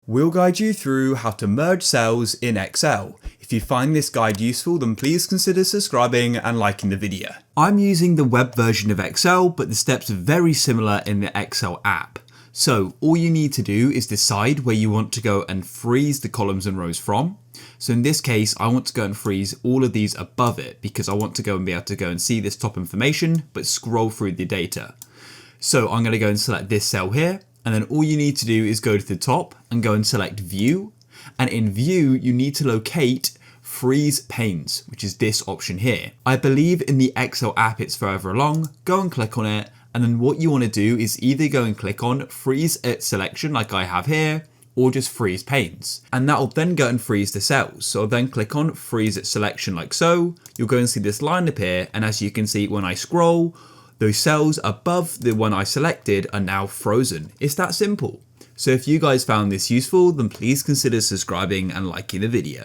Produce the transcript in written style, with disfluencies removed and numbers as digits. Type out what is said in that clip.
We'll guide you through how to merge cells in Excel. If you find this guide useful, then please consider subscribing and liking the video. I'm using the web version of Excel, but the steps are very similar in the Excel app. So all you need to do is decide where you want to go and freeze the columns and rows from. So in this case, I want to go and freeze all of these above it because I want to go and be able to go and see this top information, but scroll through the data. So I'm going to go and select this cell here. And then all you need to do is go to the top and go and select View. And in View, you need to locate Freeze Panes, which is this option here. I believe in the Excel app it's further along. Go and click on it. And then what you want to do is either go and click on Freeze at Selection like I have here, or just Freeze Panes. And that'll then go and freeze the cells. So I'll then click on Freeze at Selection like so. You'll go and see this line appear. And as you can see, when I scroll, those cells above the one I selected are now frozen. It's that simple. So if you guys found this useful, then please consider subscribing and liking the video.